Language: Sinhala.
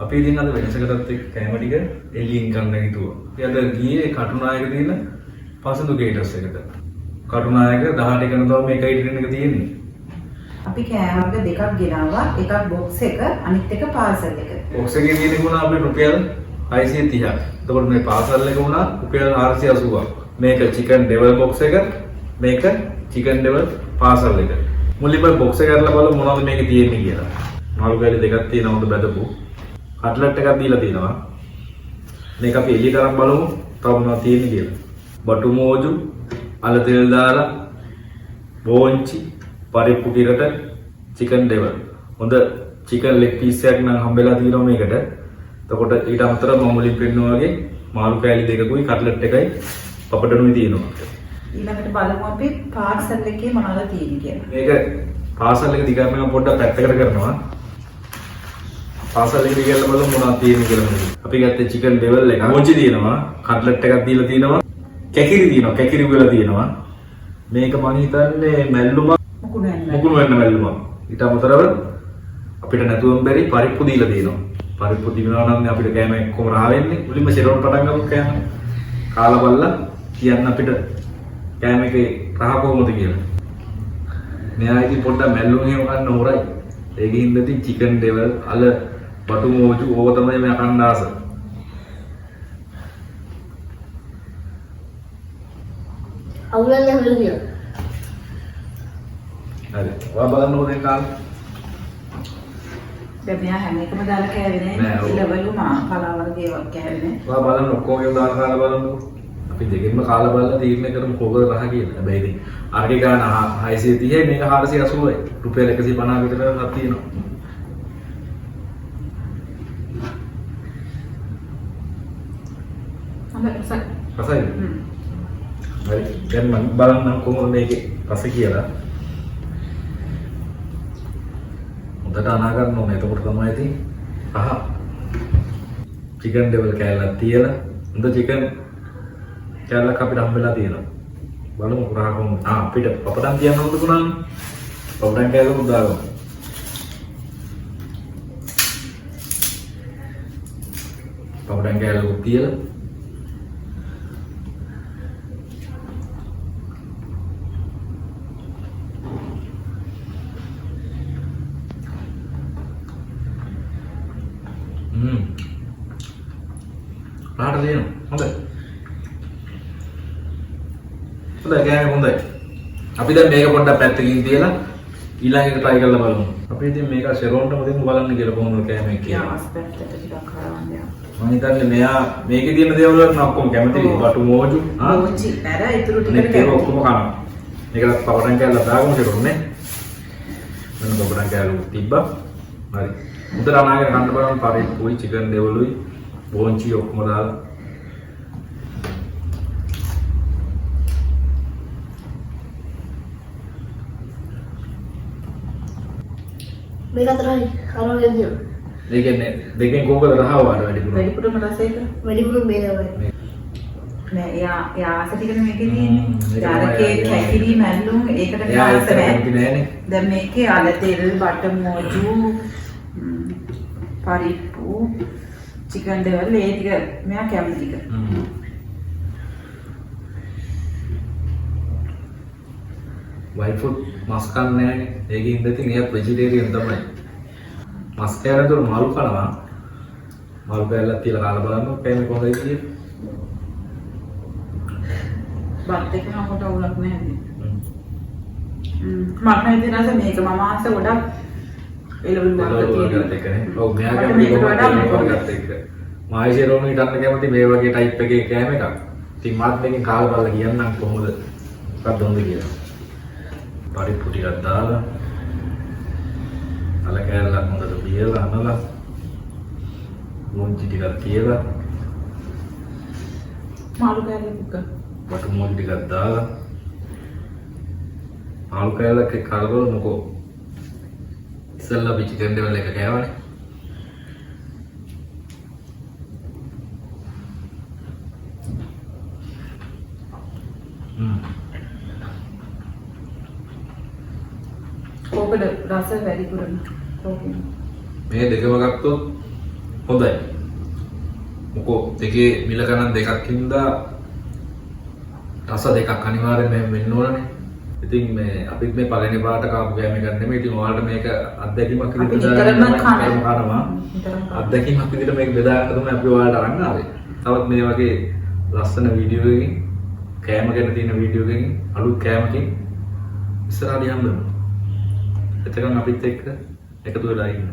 අපි ඉතින් අද වෙනසකටත් එක්ක කැම ටික එළියෙන් ගන්න හිතුවා. අපි අද ගියේ කටුනායක තියෙන පසඳු ගේටස් එකට. කටුනායක 18 කන තමයි මේක ඉදිරින් එක තියෙන්නේ. අපි කෑම වර්ග දෙකක් ගෙනාවා. එකක් බොක්ස් එක, අනිත් එක පාසල් එක. බොක්ස් එකේ තියෙන ගුණ අපේ රුපියල් 630ක්. එතකොට මේ පාසල් එක වුණා රුපියල් 480ක්. මේක චිකන් ඩෙවල් බොක්ස් එක, මේක චිකන් ඩෙවල් පාසල් එක. මුලින්ම බොක්ස් එක අරලා බලමු මොනවද මේකේ තියෙන්නේ කියලා. මාළු කෑලි දෙකක් තියෙනවා උඩ බැදපු. කට්ලට් එකක් දීලා තියෙනවා. මේක අපි එළියට අරන් බලමු තව මොනවද තියෙන්නේ කියලා. බටු මෝජු, අල තෙල් දාලා, බෝංචි, පරිප්පු ටිකට, චිකන් ඩෙවල්. හොඳ චිකන් ලෙග් පීස් එකක් නම් හම්බෙලා තියෙනවා මේකට. එතකොට ඊට අමතරව මම මුලින් පෙන්නුවා වගේ මාළු කෑලි දෙකකුයි කට්ලට් එකයි පපඩනුයි තියෙනවා. ඊළඟට බලමු අපි පාසල් එකේ මොනවද තියෙන්නේ කියලා. මේක පාසල් එක දිගටම පොඩ්ඩක් පැත්තකට කරනවා. පාසල් එක දිගට බලමු මොනවද තියෙන්නේ කියලා. අපි ගත්තේ චිකන් ඩෙවල් එක. මොචි තියෙනවා, කට්ලට් එකක් දීලා තියෙනවා. කැකිරි තියෙනවා, කැකිරි උයලා තියෙනවා. මේක මම හිතන්නේ මැල්ලුම මුකුණු වෙන්න මැල්ලුම. ඊට අමතරව අපිට නැතුවම බැරි පරිප්පු දීලා තියෙනවා. පරිප්පු දිනවා නම් අපිට කෑම එක්කම රහ වෙන්නේ. මුලින්ම ෂෙරෝන් පටන් ගමු කෑම. කාලා බලලා කියන්න අපිට කෑම එකේ රහ කොහොමද කියලා. මෙයා ඉතින් පොඩ්ඩක් මැල්ලුම් එහෙම ගන්න හොරයි. ඒකෙන් ඉඳි චිකන් ඩෙවල්, අල, බටු මෝජු ඕක තමයි මෙයා කන්න ආස. අවුලන්නේ හොලිය. හරි. ඔයා බලන්න ඕනේ කාල. දැන් මෙයා හැම එකම දාලා කෑවේ නෑ. ඉලවලු මා පලා වර්ග ඒවා කෑවේ නෑ. ඔයා බලන්න ඔක්කොම ඒවා දාලා කාලා බලන්නකො. අපි දෙකෙන්ම කාලා බලලා තීරණය කරමු කොහොමද රහ කියලා. හැබැයි ඉතින් අරගේ ගාන 630යි මේක 480යි. රුපියල් 150 විතරක් තියෙනවා. රසයි. හරි. දැන් මම බලන්නම් කොහොමද මේකේ රස කියලා. හොඳට අනා ගන්න ඕනේ. එතකොට තමයි ඉතින් චිකන් ඩෙවල් කෑල්ලක් තියලා හොඳ චිකන් කෑල්ලක් අපිට හම්බෙලා තියෙනවා. බලමු රහ කොහොමද. අපිට පපඩම් තියන්න ඕනද පුනානේ? පපඩම් කෑල්ලක් දාගමු. පපඩම් කෑල්ලක් තියලා පාට දෙනවා. හොඳයි. හොඳයි කෑම හොඳයි. අපි දැන් මේක පොඩ්ඩක් පැත්තකින් තියලා ඊළඟ එක try කරලා බලමු. අපි ඉතින් මේක ෂෙරෝන්ටම දෙමු බලන්න කියලා කොහොමද කෑම එක කියලා. යාස් පැත්තට ටිකක් කරවන්න යනවා. මම හිතන්නේ මෙයා මේකේ තියෙන දේවල් වලට නම් ඔක්කොම කැමතියි. බටු මෝජු, මොචි, පැර ඉතුරු ටිකට ඒක ඔක්කොම කනවා. මේකට පපඩම් කෑල්ල දාගමු ෂෙරෝන්නේ. මෙන්න පපඩම් කෑල්ල තිබ්බා. හරි. මුදල අනාගෙන කන්න බලන්න පරිප්පුයි, චිකන් ඩෙවලුයි, බෝංචි ඔක්කොම දාලා මේක අතරයි අරගෙන දියු. ඒ කියන්නේ දෙකෙන් කෝකද රහව වඩ වැඩිපුර. වැඩිපුරම රසයක. වැඩිපුර මේකයි. නෑ යා ආස ටිකනේ මේකේ තියෙන්නේ. යාරකේ කැකිරි මැල්ලුම් ඒකට රස නෑ. දැන් මේකේ අල තෙල්, බටර් මෝජු, පරිප්පු, චිකන් ඩෙවල් ඒ ටික මෙයා කැමති ටික. වයිට් ෆුඩ් මස් කන්නේ නෑනේ. ඒකෙන් ඉඳින් එයාත් වෙජිටේරියන් තමයි. මස් කෑනතර මාළු කනවා. මාළු කෑල්ලක් තියලා කාලා බලන්න කෑමේ කොහොමද කියන්නේ. බත් එක නකොට අවුලක් නැහැ. මම හිතන අස මේක මම ආස ගොඩක් එළවලු වර්ග තියෙනවා. ඔව් මෙයාගේ මේක වඩා එක. මායිෂරෝන හිටන්න කැමති මේ වගේ ටයිප් එකේ කෑම එකක්. ඉතින් මාත් මේකෙන් කාලා බලලා කියන්නම් කොහොමද මොකක්ද හොඳ කියලා. පරිප්පු ටිකක් දාලා අල කෑල්ලක් හොඳට බියලා අනලා මොන්චි ටිකක් තියලා මාළු කෑල්ල ටික බටු මොන්චි ටිකක් දාලා මාළු කෑල්ලක් එක්ක කාලා බලමුකෝ. ඉස්සෙල්ලා අපි චිකන් ඩෙවල් එක කෑවනේ. කොහොමද රස වැඩිපුරම කොහොමද මේ දෙකම ගත්තොත් හොඳයි. මොකෝ දෙකේ මිල ගණන් දෙකක් හින්දා රස දෙකක් අනිවාර්යයෙන් වෙන්න ඕනනේ. ඉතින් මේ අපිත් මේ පළවෙනි පාට කාපු ගෑම එකක් නෙමෙයි. ඉතින් ඔයාලට මේක අත්දැකීමක් විදිහට නිතරම අත්දැකීමක් විදිහට මේක බෙදා ගන්න තමයි අපි ඔයාලට අරන් ආවේ. තවත් මේ වගේ ලස්සන වීඩියෝ එකකින් කෑම ගැන තියෙන වීඩියෝ එකකින් අලුත් කෑමකින් ඉස්සරහට යන්න. එතකන් අපිත් එක්ක එකතු වෙලා ඉන්න.